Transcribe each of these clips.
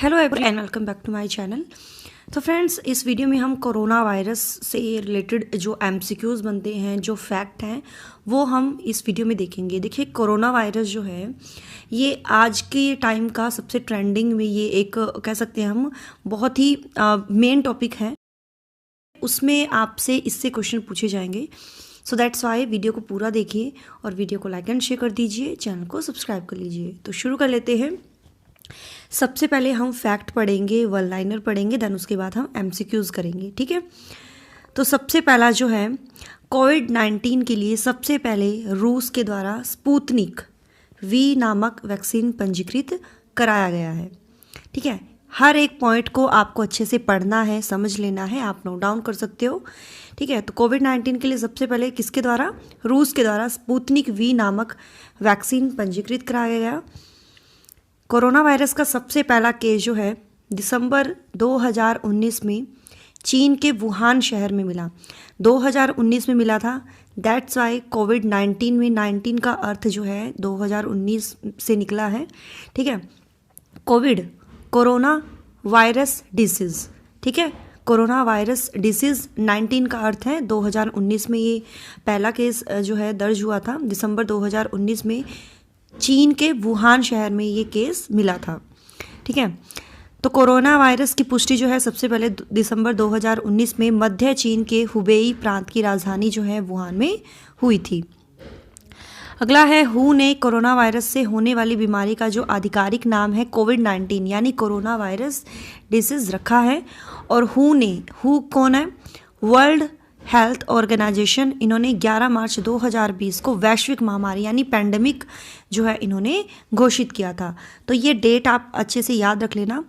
Hello everyone and welcome back to my channel. तो friends, इस video में हम कोरोना वायरस से रिलेटेड जो एमसीक्यूज़ बनते हैं, जो फैक्ट हैं, वो हम इस वीडियो में देखेंगे। देखिए, कोरोना वायरस जो है ये आज के टाइम का सबसे ट्रेंडिंग में ये एक कह सकते हैं हम बहुत ही मेन टॉपिक है। उसमें आपसे इससे क्वेश्चन पूछे जाएंगे। सो दैट्स वाई वीडियो को पूरा देखिए और वीडियो को लाइक एंड शेयर कर दीजिए, चैनल को सब्सक्राइब कर लीजिए। तो शुरू कर लेते हैं। सबसे पहले हम फैक्ट पढ़ेंगे, वन लाइनर पढ़ेंगे, देन उसके बाद हम एमसीक्यूज़ करेंगे, ठीक है। तो सबसे पहला जो है, कोविड-19 के लिए सबसे पहले रूस के द्वारा स्पुतनिक वी नामक वैक्सीन पंजीकृत कराया गया है, ठीक है। हर एक पॉइंट को आपको अच्छे से पढ़ना है, समझ लेना है, आप नोट डाउन कर सकते हो, ठीक है। तो कोविड-19 के लिए सबसे पहले किसके द्वारा? रूस के द्वारा स्पुतनिक वी नामक वैक्सीन पंजीकृत कराया गया। कोरोना वायरस का सबसे पहला केस जो है दिसंबर 2019 में चीन के वुहान शहर में मिला। 2019 में मिला था, दैट्स वाई कोविड-19 में 19 का अर्थ जो है 2019 से निकला है, ठीक है। कोविड कोरोना वायरस डिसीज़, ठीक है। कोरोना वायरस डिसीज़ 19 का अर्थ है 2019 में ये पहला केस जो है दर्ज हुआ था। दिसंबर 2019 में चीन के वुहान शहर में ये केस मिला था, ठीक है। तो कोरोना वायरस की पुष्टि जो है सबसे पहले दिसंबर 2019 में मध्य चीन के हुबेई प्रांत की राजधानी जो है वुहान में हुई थी। अगला है, हु ने कोरोना वायरस से होने वाली बीमारी का जो आधिकारिक नाम है कोविड-19 यानी कोरोना वायरस डिसीज़ रखा है। और हु कौन है? World Health Organization. इन्होंने 11 मार्च 2020 को वैश्विक महामारी यानी पैंडेमिक जो है इन्होंने घोषित किया था। तो ये डेट आप अच्छे से याद रख लेना।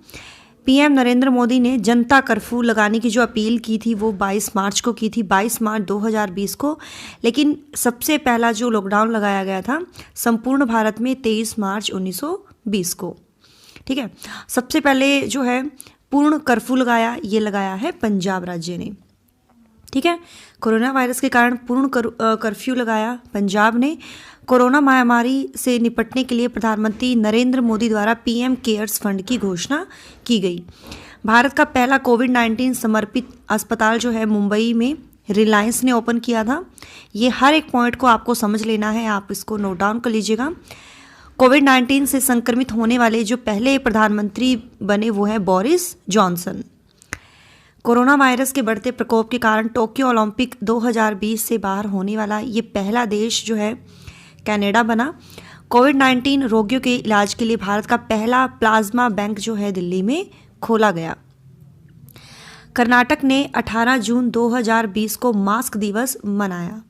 पीएम नरेंद्र मोदी ने जनता कर्फ्यू लगाने की जो अपील की थी वो 22 मार्च को की थी, 22 मार्च 2020 को। लेकिन सबसे पहला जो लॉकडाउन लगाया गया था संपूर्ण भारत में 23 मार्च 1920 को, ठीक है। सबसे पहले जो है पूर्ण कर्फ्यू लगाया है पंजाब राज्य ने, ठीक है। कोरोना वायरस के कारण पूर्ण कर्फ्यू लगाया पंजाब ने। कोरोना महामारी से निपटने के लिए प्रधानमंत्री नरेंद्र मोदी द्वारा पीएम केयर्स फंड की घोषणा की गई। भारत का पहला कोविड-19 समर्पित अस्पताल जो है मुंबई में रिलायंस ने ओपन किया था। ये हर एक पॉइंट को आपको समझ लेना है, आप इसको नोट डाउन कर लीजिएगा। कोविड-19 से संक्रमित होने वाले जो पहले प्रधानमंत्री बने वो है बोरिस जॉनसन। कोरोना वायरस के बढ़ते प्रकोप के कारण टोक्यो ओलंपिक 2020 से बाहर होने वाला ये पहला देश जो है कनाडा बना। कोविड-19 रोगियों के इलाज के लिए भारत का पहला प्लाज्मा बैंक जो है दिल्ली में खोला गया। कर्नाटक ने 18 जून 2020 को मास्क दिवस मनाया।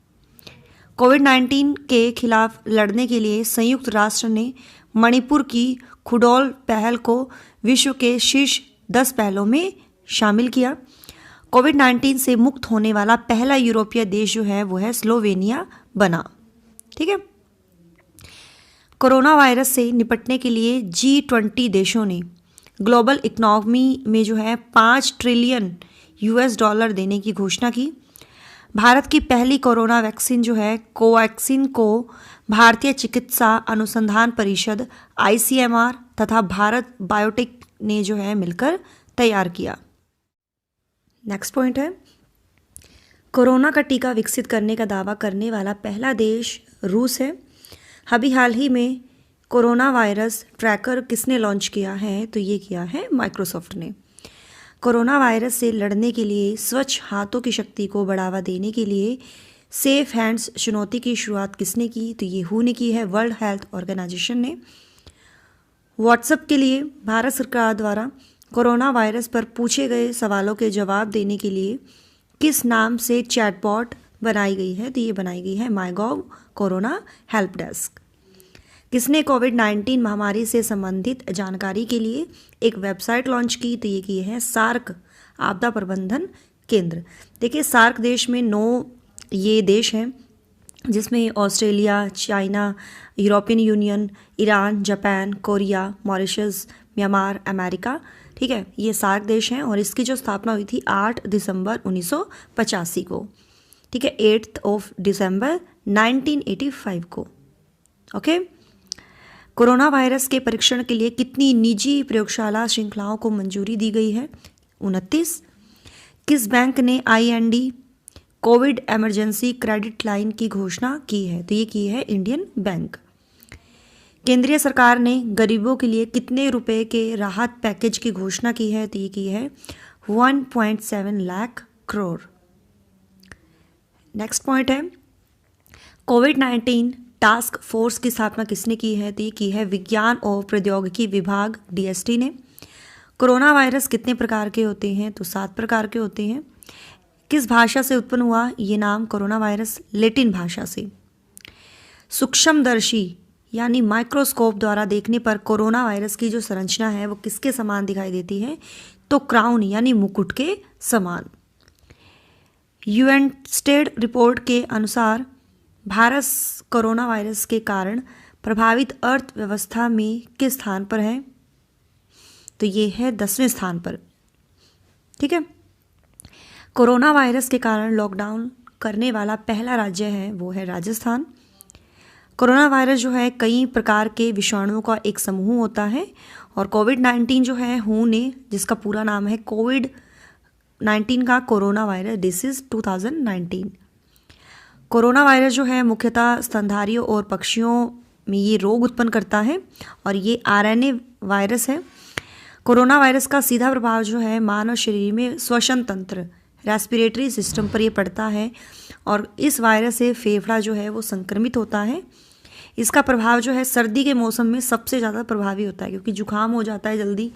कोविड-19 के खिलाफ लड़ने के लिए संयुक्त राष्ट्र ने मणिपुर की खुडोल पहल को विश्व के शीर्ष 10 पहलों में शामिल किया। कोविड-19 से मुक्त होने वाला पहला यूरोपीय देश जो है वो है स्लोवेनिया बना, ठीक है। कोरोना वायरस से निपटने के लिए G20 देशों ने ग्लोबल इकोनॉमी में जो है 5 ट्रिलियन US डॉलर देने की घोषणा की। भारत की पहली कोरोना वैक्सीन जो है कोवैक्सीन को भारतीय चिकित्सा अनुसंधान परिषद ICMR तथा भारत बायोटेक ने जो है मिलकर तैयार किया। नेक्स्ट पॉइंट है, कोरोना का टीका विकसित करने का दावा करने वाला पहला देश रूस है। अभी हाल ही में कोरोना वायरस ट्रैकर किसने लॉन्च किया है? तो ये किया है माइक्रोसॉफ्ट ने। कोरोना वायरस से लड़ने के लिए स्वच्छ हाथों की शक्ति को बढ़ावा देने के लिए सेफ हैंड्स चुनौती की शुरुआत किसने की? तो ये हु ने की है, वर्ल्ड हेल्थ ऑर्गेनाइजेशन ने। व्हाट्सएप के लिए भारत सरकार द्वारा कोरोना वायरस पर पूछे गए सवालों के जवाब देने के लिए किस नाम से चैटबॉट बनाई गई है? तो ये बनाई गई है माईगॉव कोरोना हेल्प डेस्क। किसने कोविड-19 महामारी से संबंधित जानकारी के लिए एक वेबसाइट लॉन्च की? तो ये की है सार्क आपदा प्रबंधन केंद्र। देखिए, सार्क देश में 9 ये देश हैं जिसमें Australia, China, European union, Iran, Japan, Korea, Mauritius, Myanmar, America, ठीक है। ये सार्क देश हैं और इसकी जो स्थापना हुई थी 8 दिसंबर 1985 को, ठीक है, 8 दिसंबर 1985 को, ओके। कोरोना वायरस के परीक्षण के लिए कितनी निजी प्रयोगशाला श्रृंखलाओं को मंजूरी दी गई है? 29। किस बैंक ने IND Covid emergency credit line की घोषणा की है? तो ये की है इंडियन बैंक। केंद्रीय सरकार ने गरीबों के लिए कितने रुपए के राहत पैकेज की घोषणा की है? तो ये की है 1.7 लाख करोड़। नेक्स्ट पॉइंट है, कोविड-19 टास्क फोर्स की स्थापना किसने की है? तो ये की है विज्ञान और प्रौद्योगिकी विभाग DST ने। कोरोना वायरस कितने प्रकार के होते हैं? तो 7 प्रकार के होते हैं। किस भाषा से उत्पन्न हुआ ये नाम कोरोना वायरस? लैटिन भाषा से। सूक्ष्मदर्शी यानी माइक्रोस्कोप द्वारा देखने पर कोरोना वायरस की जो संरचना है वो किसके समान दिखाई देती है? तो क्राउन यानी मुकुट के समान। यूएनस्टेड रिपोर्ट के अनुसार भारत कोरोना वायरस के कारण प्रभावित अर्थव्यवस्था में किस स्थान पर है? तो ये है 10वें स्थान पर। ठीक है, कोरोना वायरस के कारण लॉकडाउन करने वाला पहला राज्य है वो है राजस्थान। कोरोना वायरस जो है कई प्रकार के विषाणुओं का एक समूह होता है और कोविड-19 जो है WHO ने, जिसका पूरा नाम है कोविड-19 का corona virus disease 2019। Corona virus जो है मुख्यतः स्तनधारियों और पक्षियों में ये रोग उत्पन्न करता है और ये RNA वायरस है। कोरोना वायरस का सीधा प्रभाव जो है मानव शरीर में श्वसन तंत्र रेस्पिरेटरी सिस्टम पर ये पड़ता है और इस वायरस से फेफड़ा जो है वो संक्रमित होता है। इसका प्रभाव जो है सर्दी के मौसम में सबसे ज़्यादा प्रभावी होता है, क्योंकि जुकाम हो जाता है जल्दी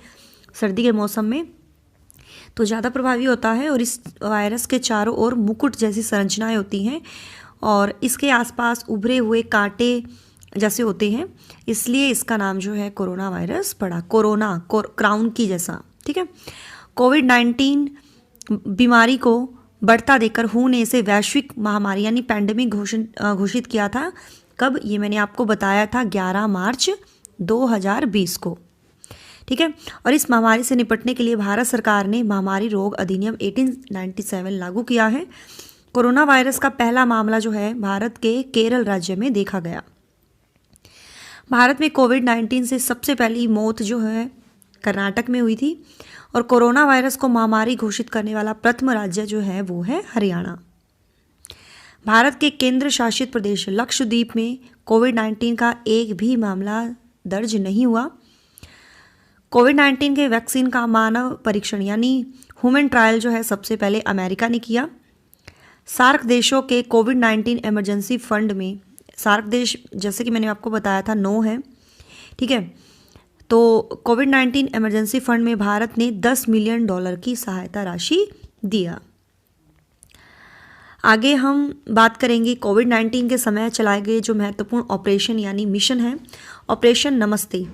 सर्दी के मौसम में, तो ज़्यादा प्रभावी होता है। और इस वायरस के चारों ओर मुकुट जैसी संरचनाएं होती हैं और इसके आसपास उभरे हुए कांटे जैसे होते हैं, इसलिए इसका नाम जो है कोरोना वायरस पड़ा, क्राउन की जैसा। ठीक है, कोविड-19 बीमारी को बढ़ता देकर WHO ने इसे वैश्विक महामारी यानी पैंडेमिक घोषित किया था। कब? ये मैंने आपको बताया था 11 मार्च 2020 को। ठीक है, और इस महामारी से निपटने के लिए भारत सरकार ने महामारी रोग अधिनियम 1897 लागू किया है। कोरोना वायरस का पहला मामला जो है भारत के केरल राज्य में देखा गया। भारत में कोविड-19 से सबसे पहली मौत जो है कर्नाटक में हुई थी और कोरोना वायरस को महामारी घोषित करने वाला प्रथम राज्य जो है वो है हरियाणा। भारत के केंद्र शासित प्रदेश लक्षद्वीप में कोविड-19 का एक भी मामला दर्ज नहीं हुआ। कोविड-19 के वैक्सीन का मानव परीक्षण यानी ह्यूमन ट्रायल जो है सबसे पहले अमेरिका ने किया। सार्क देशों के कोविड-19 इमरजेंसी फंड में, सार्क देश जैसे कि मैंने आपको बताया था 9 है। ठीक है, तो कोविड-19 इमरजेंसी फंड में भारत ने $10 मिलियन की सहायता राशि दिया। आगे हम बात करेंगे कोविड-19 के समय चलाए गए जो महत्वपूर्ण ऑपरेशन यानी मिशन है। ऑपरेशन नमस्ते,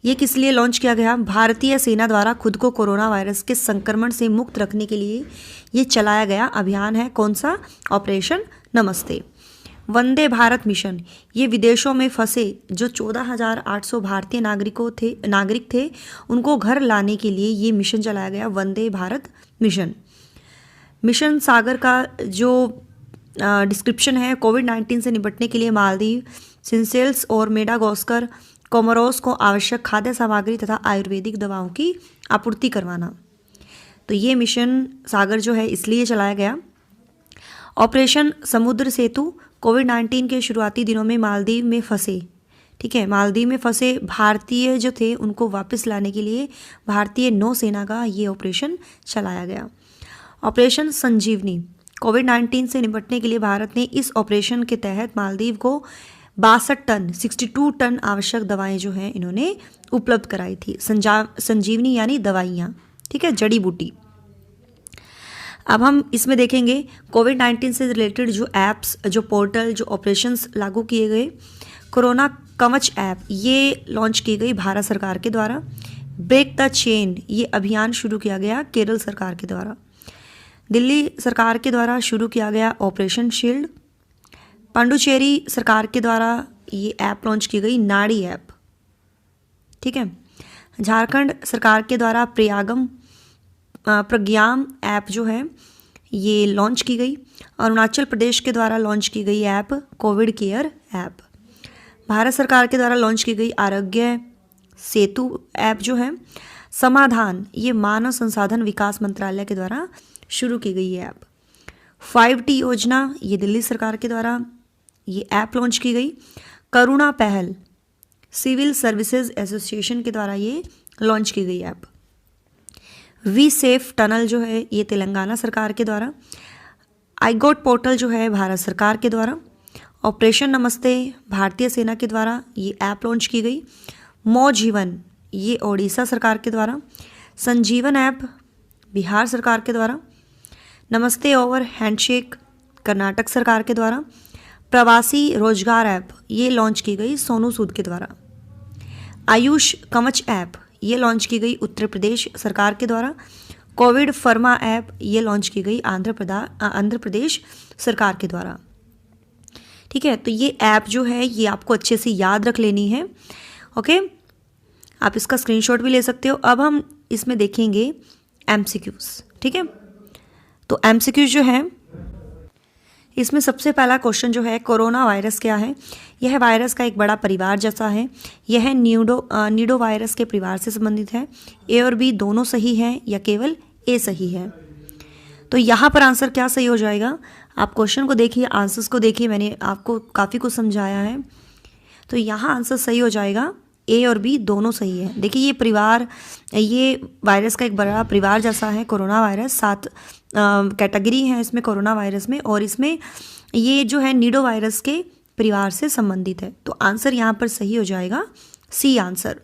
ये किस लिए लॉन्च किया गया? भारतीय सेना द्वारा खुद को कोरोना वायरस के संक्रमण से मुक्त रखने के लिए ये चलाया गया अभियान है। कौन सा? ऑपरेशन नमस्ते। वंदे भारत मिशन, ये विदेशों में फंसे जो 14,800 भारतीय नागरिक थे उनको घर लाने के लिए ये मिशन चलाया गया, वंदे भारत मिशन। मिशन सागर का जो डिस्क्रिप्शन है, कोविड-19 से निपटने के लिए मालदीव, सिंसेल्स और मेडागास्कर, कोमोरोस को आवश्यक खाद्य सामग्री तथा आयुर्वेदिक दवाओं की आपूर्ति करवाना। तो ये मिशन सागर जो है इसलिए चलाया गया। ऑपरेशन समुद्र सेतु, कोविड-19 के शुरुआती दिनों में मालदीव में फंसे, ठीक है, मालदीव में फंसे भारतीय जो थे उनको वापस लाने के लिए भारतीय नौसेना का ये ऑपरेशन चलाया गया। ऑपरेशन संजीवनी, कोविड-19 से निपटने के लिए भारत ने इस ऑपरेशन के तहत मालदीव को 62 टन आवश्यक दवाएं जो हैं इन्होंने उपलब्ध कराई थी। संजीवनी यानी दवाइयाँ, ठीक है, जड़ी बूटी। अब हम इसमें देखेंगे कोविड-19 से रिलेटेड जो ऐप्स, जो पोर्टल, जो ऑपरेशंस लागू किए गए। कोरोना कवच ऐप ये लॉन्च की गई भारत सरकार के द्वारा। ब्रेक द चेन ये अभियान शुरू किया गया केरल सरकार के द्वारा। दिल्ली सरकार के द्वारा शुरू किया गया ऑपरेशन शील्ड। पांडुचेरी सरकार के द्वारा ये ऐप लॉन्च की गई नाड़ी ऐप, ठीक है। झारखंड सरकार के द्वारा प्रज्ञाम ऐप जो है ये लॉन्च की गई। अरुणाचल प्रदेश के द्वारा लॉन्च की गई app Covid care app. Bharat सरकार के द्वारा लॉन्च की गई आरोग्य सेतु ऐप जो है, समाधान ये मानव संसाधन विकास मंत्रालय के द्वारा शुरू की गई है ऐप। 5T योजना ये दिल्ली सरकार के द्वारा ये ऐप लॉन्च की गई। करुणा पहल सिविल सर्विसेज एसोसिएशन के द्वारा ये लॉन्च की गई ऐप। वी सेफ टनल जो है ये तेलंगाना सरकार के द्वारा। आई गॉट पोर्टल जो है भारत सरकार के द्वारा। ऑपरेशन नमस्ते भारतीय सेना के द्वारा ये ऐप लॉन्च की गई। मो जीवन ये ओडिशा सरकार के द्वारा। संजीवन ऐप बिहार सरकार के द्वारा। नमस्ते ओवर हैंडशेक कर्नाटक सरकार के द्वारा। प्रवासी रोजगार ऐप ये लॉन्च की गई सोनू सूद के द्वारा। आयुष कवच ऐप ये लॉन्च की गई उत्तर प्रदेश सरकार के द्वारा। कोविड फर्मा ऐप ये लॉन्च की गई आंध्र प्रदेश सरकार के द्वारा। ठीक है, तो ये ऐप जो है ये आपको अच्छे से याद रख लेनी है। ओके, आप इसका स्क्रीनशॉट भी ले सकते हो। अब हम इसमें देखेंगे एमसीक्यूज। ठीक है, तो एमसीक्यूज जो है इसमें सबसे पहला क्वेश्चन जो है, कोरोना वायरस क्या है? यह वायरस का एक बड़ा परिवार जैसा है। यह नीडो वायरस के परिवार से संबंधित है। ए और बी दोनों सही हैं या केवल ए सही है? तो यहाँ पर आंसर क्या सही हो जाएगा? आप क्वेश्चन को देखिए, आंसर्स को देखिए, मैंने आपको काफ़ी कुछ समझाया है। तो यहाँ आंसर सही हो जाएगा, ए और बी दोनों सही है। देखिए ये परिवार, ये वायरस का एक बड़ा परिवार जैसा है कोरोना वायरस। 7 कैटेगरी है इसमें कोरोना वायरस में, और इसमें ये जो है नीडो वायरस के परिवार से संबंधित है। तो आंसर यहाँ पर सही हो जाएगा सी आंसर।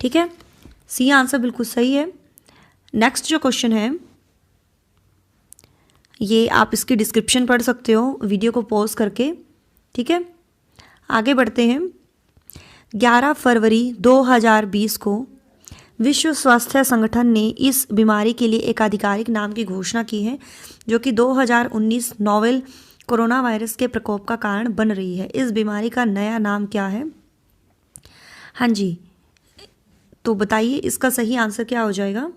ठीक है, सी आंसर बिल्कुल सही है। नेक्स्ट जो क्वेश्चन है ये आप इसकी डिस्क्रिप्शन पढ़ सकते हो वीडियो को पॉज करके। ठीक है, आगे बढ़ते हैं। 11 फरवरी 2020 को विश्व स्वास्थ्य संगठन ने इस बीमारी के लिए एक आधिकारिक नाम की घोषणा की है, जो कि 2019 नोवेल कोरोना वायरस के प्रकोप का कारण बन रही है। इस बीमारी का नया नाम क्या है? हाँ जी, तो बताइए इसका सही आंसर क्या हो जाएगा?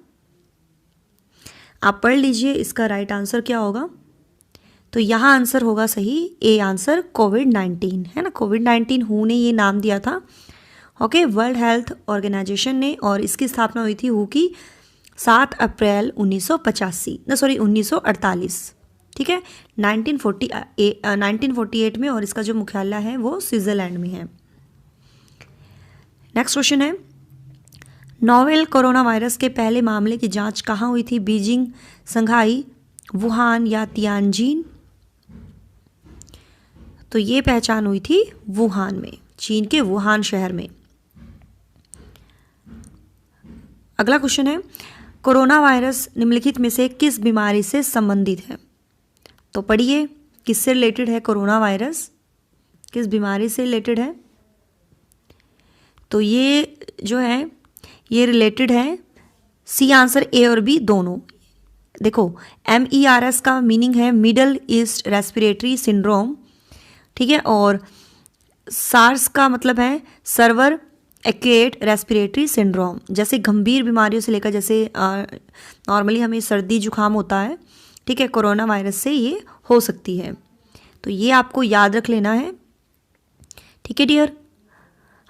आप पढ़ लीजिए इसका राइट आंसर क्या होगा। तो यहाँ आंसर होगा सही ए आंसर, कोविड-19 है ना। कोविड-19 हु ने ये नाम दिया था। ओके, वर्ल्ड हेल्थ ऑर्गेनाइजेशन ने, और इसकी स्थापना हुई थी हु की 7 अप्रैल 1948। ठीक है, 1948 में, और इसका जो मुख्यालय है वो स्विट्जरलैंड में है। नेक्स्ट क्वेश्चन है, नोवेल कोरोना वायरस के पहले मामले की जांच कहाँ हुई थी? बीजिंग, संघाई, वुहान या तियानजिन? तो ये पहचान हुई थी वुहान में, चीन के वुहान शहर में। अगला क्वेश्चन है, कोरोना वायरस निम्नलिखित में से किस बीमारी से संबंधित है? तो पढ़िए किससे रिलेटेड है कोरोना वायरस, किस बीमारी से रिलेटेड है? तो ये जो है ये रिलेटेड है, सी आंसर, ए और बी दोनों। देखो MERS का मीनिंग है मिडल ईस्ट रेस्पिरेटरी सिंड्रोम। ठीक है, और सार्स का मतलब है सर्वर एक्यूट रेस्पिरेटरी सिंड्रोम। जैसे गंभीर बीमारियों से लेकर, जैसे नॉर्मली हमें सर्दी जुकाम होता है, ठीक है, कोरोना वायरस से ये हो सकती है। तो ये आपको याद रख लेना है। ठीक है डियर,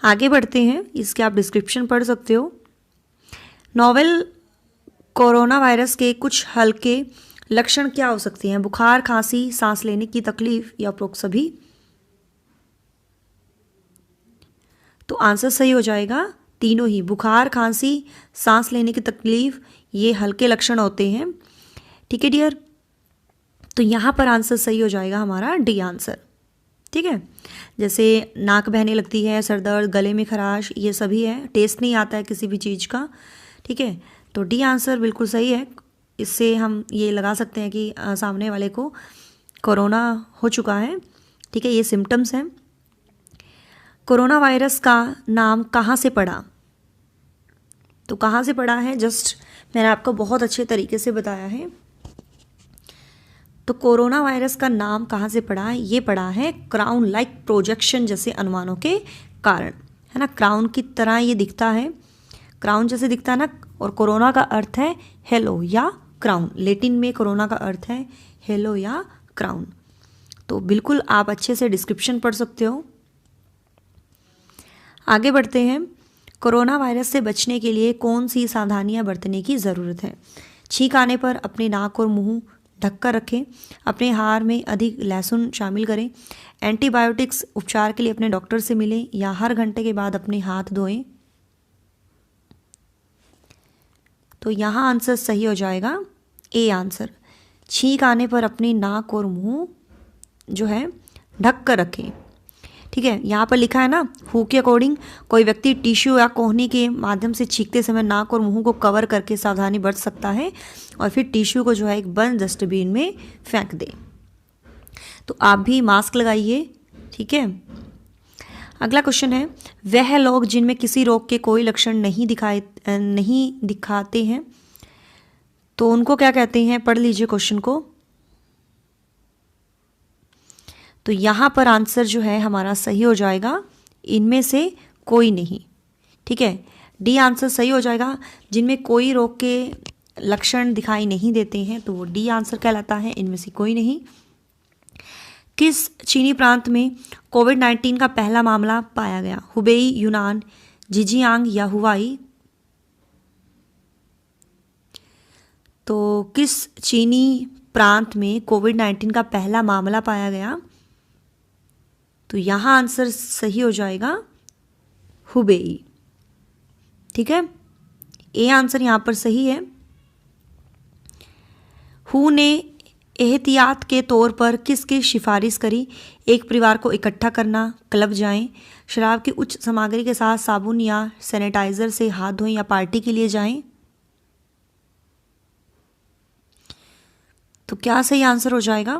आगे बढ़ते हैं। इसके आप डिस्क्रिप्शन पढ़ सकते हो। नोवेल कोरोना वायरस के कुछ हल्के लक्षण क्या हो सकते हैं? बुखार, खांसी, सांस लेने की तकलीफ या उपरोक्त सभी? तो आंसर सही हो जाएगा तीनों ही, बुखार, खांसी, सांस लेने की तकलीफ, ये हल्के लक्षण होते हैं। ठीक है डियर, तो यहाँ पर आंसर सही हो जाएगा हमारा डी आंसर। ठीक है, जैसे नाक बहने लगती है, सर दर्द, गले में खराश, ये सभी है। टेस्ट नहीं आता है किसी भी चीज़ का। ठीक है, तो डी आंसर बिल्कुल सही है। इससे हम ये लगा सकते हैं कि सामने वाले को कोरोना हो चुका है। ठीक है, ये सिम्टम्स हैं। कोरोना वायरस का नाम कहाँ से पड़ा? तो कहाँ से पड़ा है, जस्ट मैंने आपको बहुत अच्छे तरीके से बताया है। तो कोरोना वायरस का नाम कहाँ से पड़ा है? ये पड़ा है क्राउन लाइक प्रोजेक्शन जैसे अनुमानों के कारण, है ना। क्राउन की तरह ये दिखता है, क्राउन जैसे दिखता है ना। और कोरोना का अर्थ है हेलो या क्राउन, लैटिन में कोरोना का अर्थ है हेलो या क्राउन। तो बिल्कुल आप अच्छे से डिस्क्रिप्शन पढ़ सकते हो। आगे बढ़ते हैं। कोरोना वायरस से बचने के लिए कौन सी सावधानियां बरतने की ज़रूरत है? छींक आने पर अपने नाक और मुंह ढककर रखें। अपने आहार में अधिक लहसुन शामिल करें। एंटीबायोटिक्स उपचार के लिए अपने डॉक्टर से मिलें या हर घंटे के बाद अपने हाथ धोएं। तो यहाँ आंसर सही हो जाएगा ए आंसर। छींक आने पर अपने नाक और मुंह जो है ढक कर रखें। ठीक है, यहाँ पर लिखा है ना, हु के अकॉर्डिंग कोई व्यक्ति टिश्यू या कोहनी के माध्यम से छींकते समय नाक और मुंह को कवर करके सावधानी बरत सकता है और फिर टिश्यू को जो है एक बंद डस्टबिन में फेंक दे। तो आप भी मास्क लगाइए। ठीक है, अगला क्वेश्चन है, वह लोग जिनमें किसी रोग के कोई लक्षण नहीं दिखाते हैं तो उनको क्या कहते हैं? पढ़ लीजिए क्वेश्चन को। तो यहाँ पर आंसर जो है हमारा सही हो जाएगा इनमें से कोई नहीं। ठीक है, डी आंसर सही हो जाएगा। जिनमें कोई रोग के लक्षण दिखाई नहीं देते हैं तो वो डी आंसर कहलाता है, इनमें से कोई नहीं। किस चीनी प्रांत में कोविड-19 का पहला मामला पाया गया? हुबेई, यूनान, जिजियांग या हुवाई? तो किस चीनी प्रांत में कोविड-19 का पहला मामला पाया गया? तो यहाँ आंसर सही हो जाएगा हुबेई। ठीक है, ए आंसर यहाँ पर सही है। हु ने एहतियात के तौर पर किसकी सिफारिश करी? एक परिवार को इकट्ठा करना, क्लब जाएं, शराब की उच्च सामग्री के साथ साबुन या सैनिटाइजर से हाथ धोएं या पार्टी के लिए जाएं? तो क्या सही आंसर हो जाएगा?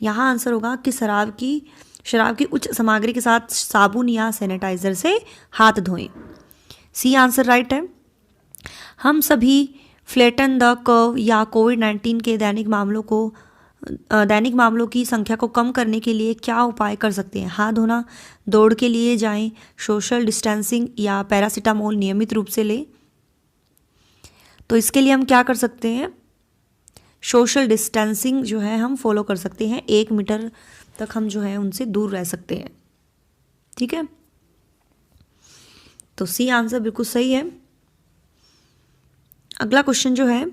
यहाँ आंसर होगा कि शराब की उच्च सामग्री के साथ साबुन या सैनिटाइजर से हाथ धोएं। सी आंसर राइट है। हम सभी फ्लैटन द कर्व या कोविड-19 के दैनिक मामलों की संख्या को कम करने के लिए क्या उपाय कर सकते हैं? हाथ धोना, दौड़ के लिए जाएं, सोशल डिस्टेंसिंग या पैरासीटामोल नियमित रूप से लें। तो इसके लिए हम क्या कर सकते हैं? सोशल डिस्टेंसिंग जो है हम फॉलो कर सकते हैं। 1 मीटर तक हम जो है उनसे दूर रह सकते हैं। ठीक है, तो सी आंसर बिल्कुल सही है। अगला क्वेश्चन जो है,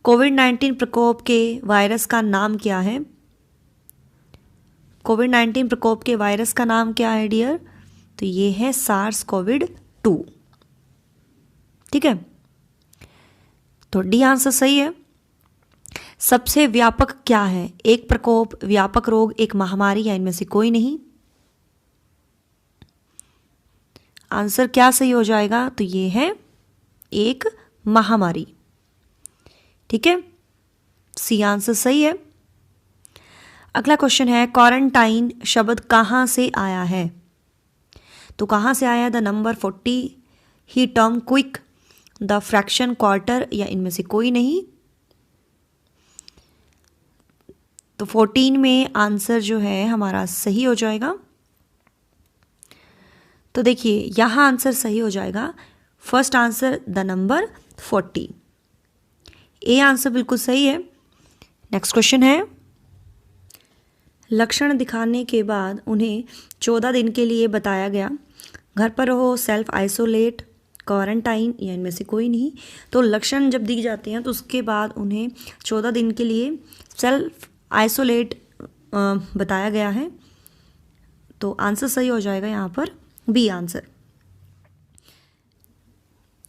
कोविड-19 प्रकोप के वायरस का नाम क्या है? कोविड-19 प्रकोप के वायरस का नाम क्या है डियर? तो ये है SARS-CoV-2। ठीक है, तो डी आंसर सही है। सबसे व्यापक क्या है? एक प्रकोप, व्यापक रोग, एक महामारी या इनमें से कोई नहीं? आंसर क्या सही हो जाएगा? तो ये है एक महामारी। ठीक है, सी आंसर सही है। अगला क्वेश्चन है, क्वारंटाइन शब्द कहाँ से आया है? तो कहाँ से आया? The number 40, he term quick, the fraction quarter या इनमें से कोई नहीं? तो 14 में आंसर जो है हमारा सही हो जाएगा। तो देखिए यहाँ आंसर सही हो जाएगा first answer the number 40। A answer बिल्कुल सही है। नेक्स्ट क्वेश्चन है, लक्षण दिखाने के बाद उन्हें 14 दिन के लिए बताया गया, घर पर रहो, सेल्फ आइसोलेट, क्वारंटाइन या इनमें से कोई नहीं? तो लक्षण जब दिख जाते हैं तो उसके बाद उन्हें 14 दिन के लिए सेल्फ आइसोलेट बताया गया है। तो आंसर सही हो जाएगा यहाँ पर बी आंसर।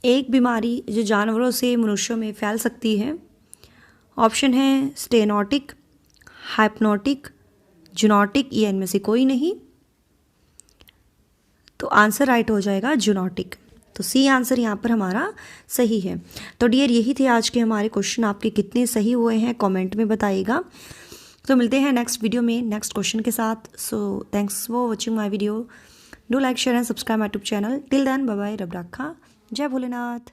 एक बीमारी जो जानवरों से मनुष्यों में फैल सकती है, ऑप्शन है स्टेनोटिक, हाइप्नोटिक, जूनोटिक या इनमें से कोई नहीं? तो आंसर राइट हो जाएगा जूनोटिक। तो सी आंसर यहाँ पर हमारा सही है। तो डियर यही थे आज के हमारे क्वेश्चन, आपके कितने सही हुए हैं कमेंट में बताइएगा। तो मिलते हैं नेक्स्ट वीडियो में नेक्स्ट क्वेश्चन के साथ। So thanks for watching my video. Do like, share and subscribe my YouTube channel. Till then bye bye, रब रखा, जय भोलेनाथ।